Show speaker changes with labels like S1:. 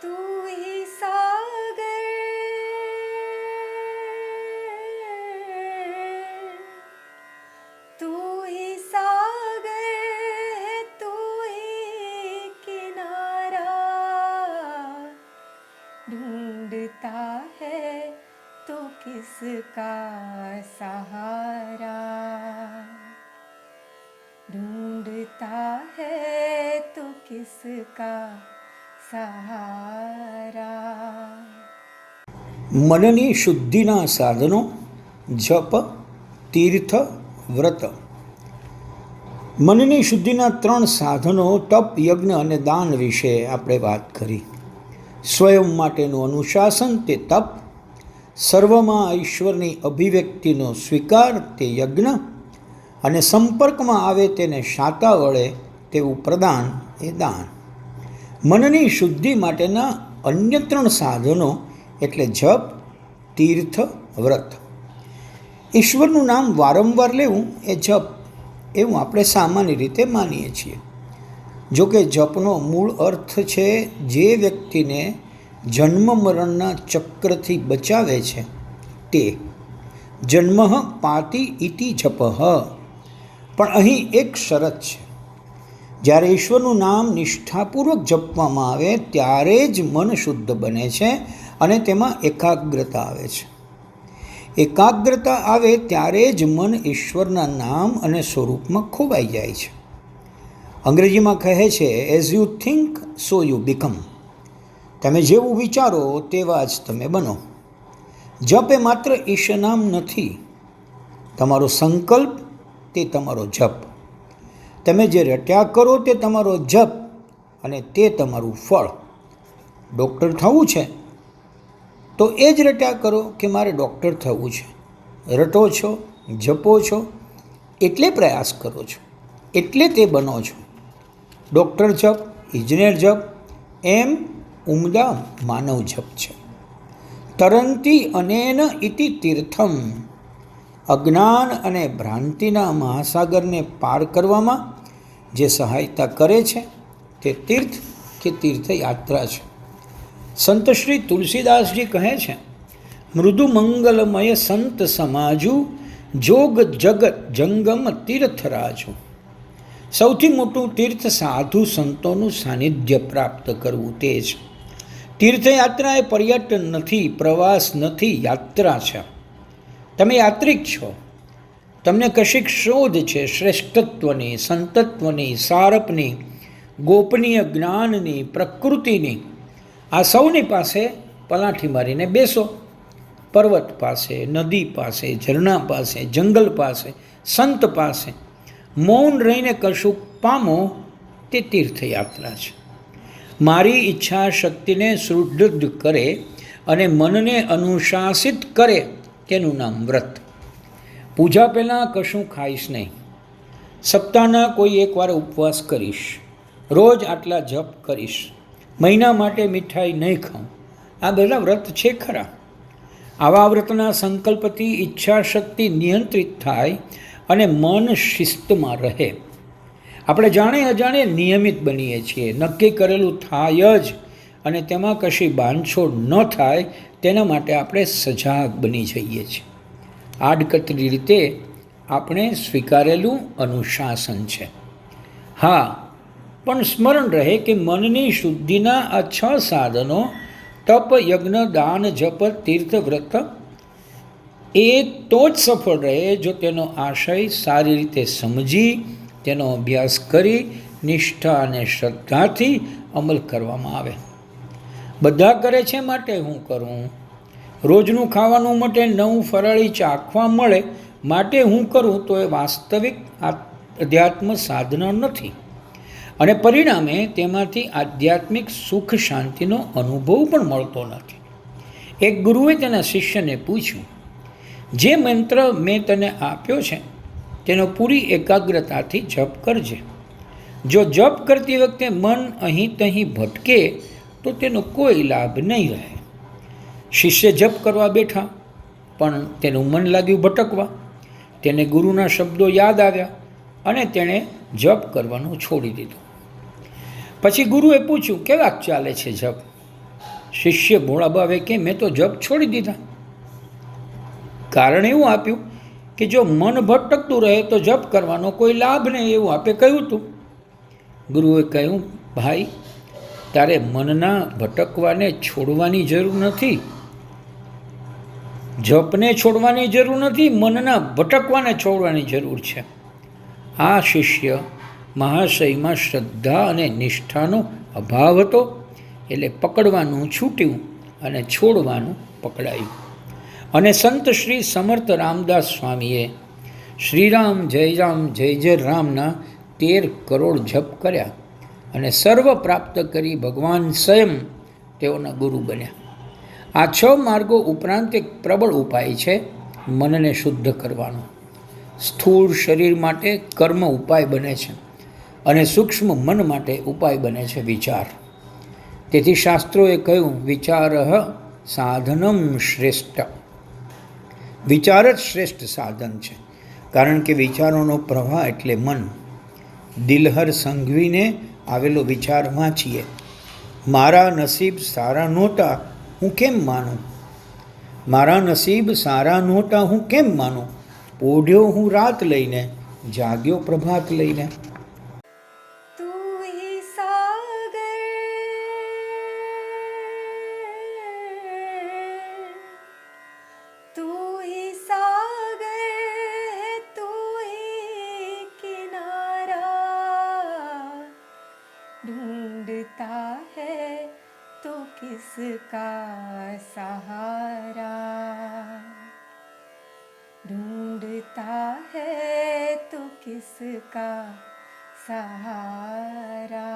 S1: तू ही सागर तू ही सागर है तू ही किनारा ढूंढता है तो किसका सहारा ढूंढता है तो किसका सहारा।
S2: મનની શુદ્ધિના સાધનો જપ, તીર્થ, વ્રત. મનની શુદ્ધિના 3 સાધનો તપ, યજ્ઞ અને દાન વિશે આપણે વાત કરી. સ્વયં માટેનું અનુશાસન તે તપ, સર્વમાં ઈશ્વરની અભિવ્યક્તિનો સ્વીકાર તે યજ્ઞ, અને સંપર્કમાં આવે તેને શાતા વળે તેવું પ્રદાન એ દાન. મનની શુદ્ધિ માટેના અન્ય 3 સાધનો એટલે જપ, તીર્થ, વ્રત. ઈશ્વરનું નામ વારંવાર લેવું એ જપ એવું આપણે સામાન્ય રીતે માનીએ છીએ. જોકે જપનો મૂળ અર્થ છે જે વ્યક્તિને જન્મ મરણના ચક્રથી બચાવે છે તે. જન્મ પાતિ ઇતિ જપઃ. પણ અહીં એક શરત છે. જ્યારે ઈશ્વરનું નામ નિષ્ઠાપૂર્વક જપવામાં આવે ત્યારે જ મન શુદ્ધ બને છે અને તેમાં એકાગ્રતા આવે છે. એકાગ્રતા આવે ત્યારે જ મન ઈશ્વરના નામ અને સ્વરૂપમાં ખોવાઈ જાય છે. અંગ્રેજીમાં કહે છે as you think so you become. તમે જેવું વિચારો તેવા જ તમે બનો. જપ એ માત્ર ઈશનામ નથી. તમારો સંકલ્પ તે તમારો જપ. તમે જે રટ્યા કરો તે તમારો જપ અને તે તમારું ફળ. ડૉક્ટર થવું છે તો એ જ રટ્યા કરો કે મારે ડૉક્ટર થવું છે. રટો છો, જપો છો એટલે પ્રયાસ કરો છો, એટલે તે બનો છો. ડૉક્ટર જપ, ઇજનેર જપ એમ ઉમદા માનવ જપ છે. તરંતી અનેન ઇતિ તીર્થમ. અજ્ઞાન અને ભ્રાંતિના મહાસાગરને પાર કરવામાં જે સહાયતા કરે છે તે તીર્થ કે તીર્થયાત્રા છે. સંત શ્રી તુલસીદાસજી કહે છે મૃદુ મંગલમય સંત સમાજુ જોગ જગત જંગમ તીર્થરાજુ. સૌથી મોટું તીર્થ સાધુ સંતોનું સાનિધ્ય પ્રાપ્ત કરવું તે છે. તીર્થયાત્રા એ પર્યટન નથી, પ્રવાસ નથી, યાત્રા છે. તમે યાત્રિક છો. તમને કશીક શોધ છે શ્રેષ્ઠત્વની, સંતત્વની, સારપની, ગોપનીય જ્ઞાનની, પ્રકૃતિની. આ સૌની પાસે પલાઠી મારીને બેસો. પર્વત પાસે, નદી પાસે, ઝરણા પાસે, જંગલ પાસે, સંત પાસે મૌન રહીને કશુંક પામો તે તીર્થયાત્રા છે. મારી ઈચ્છા શક્તિને સુદૃઢ કરે અને મનને અનુશાસિત કરે તેનું નામ વ્રત. પૂજા પહેલાં કશું ખાઈશ નહીં. સપ્તાહના કોઈ એકવાર ઉપવાસ કરીશ. રોજ આટલા જપ કરીશ. મહિના માટે મીઠાઈ નહીં ખાઉં. આ બધા વ્રત છે ખરા. આવા વ્રતના સંકલ્પથી ઈચ્છા શક્તિ નિયંત્રિત થાય અને મન શિસ્તમાં રહે. આપણે જાણે અજાણે નિયમિત બનીએ છીએ. નક્કી કરેલું થાય જ અને તેમાં કશી બાંધછોડ ન થાય તેના માટે આપણે સજાગ બની જઈએ છીએ. આડકતરી રીતે આપણે સ્વીકારેલું અનુશાસન છે. હા, પણ સ્મરણ રહે કે મનની શુદ્ધિના આ 6 સાધનો તપ, યજ્ઞ, દાન, જપ, તીર્થ, વ્રત એ તો જ સફળ રહે જો તેનો આશય સારી રીતે સમજી તેનો અભ્યાસ કરી નિષ્ઠા અને શ્રદ્ધાથી અમલ કરવામાં આવે. બધા કરે છે માટે હું કરું. રોજનું ખાવાનું માટે નવું ફરાળી ચાખવા મળે માટે હું કરું તો એ વાસ્તવિક અધ્યાત્મ સાધના નથી અને પરિણામે તેમાંથી આધ્યાત્મિક સુખ શાંતિનો અનુભવ પણ મળતો નથી. એક ગુરુએ તેના શિષ્યને પૂછ્યું, જે મંત્ર મેં તને આપ્યો છે તેનો પૂરી એકાગ્રતાથી જપ કરજે. જો જપ કરતી વખતે મન અહીં તહીં ભટકે તો તેનો કોઈ લાભ નહીં રહે. શિષ્ય જપ કરવા બેઠા પણ તેનું મન લાગ્યું ભટકવા. તેને ગુરુના શબ્દો યાદ આવ્યા અને તેણે જપ કરવાનું છોડી દીધું. પછી ગુરુએ પૂછ્યું, કેવાક ચાલે છે જપ? શિષ્ય ભોળાબાવે કે મેં તો જપ છોડી દીધા. કારણ એવું આપ્યું કે જો મન ભટકતું રહે તો જપ કરવાનો કોઈ લાભ નહીં, એવું આપે કહ્યું હતું. ગુરુએ કહ્યું, ભાઈ તારે મનના ભટકવાને છોડવાની જરૂર નથી, જપને છોડવાની જરૂર નથી, મનના ભટકવાને છોડવાની જરૂર છે. આ શિષ્ય મહાશયમાં શ્રદ્ધા અને નિષ્ઠાનો અભાવ હતો, એટલે પકડવાનું છૂટ્યું અને છોડવાનું પકડાયું. અને સંત શ્રી સમર્થ રામદાસ સ્વામીએ શ્રીરામ જય જય રામના 13 કરોડ જપ કર્યા અને સર્વ પ્રાપ્ત કરી ભગવાન સ્વયં તેઓના ગુરુ બન્યા. આ 6 માર્ગો ઉપરાંત એક પ્રબળ ઉપાય છે મનને શુદ્ધ કરવાનો. સ્થૂળ શરીર માટે કર્મ ઉપાય બને છે અને સૂક્ષ્મ મન માટે ઉપાય બને છે વિચાર. તેથી શાસ્ત્રોએ કહ્યું, વિચાર સાધનમ શ્રેષ્ઠ. વિચાર જ શ્રેષ્ઠ સાધન છે, કારણ કે વિચારોનો પ્રવાહ એટલે મન. દિલહર સંઘવીને આવેલો વિચાર વાંચીએ. મારા નસીબ સારા નહોતા હું કેમ માનું, મારા નસીબ સારા નહોતા હું કેમ માનું, પોઢ્યો હું રાત લઈને, જાગ્યો પ્રભાત લઈને.
S1: तू ही सागर तू ही सागर है तू ही किनारा ढूंढता है तो किसका सहारा ढूंढता है तो किसका सहारा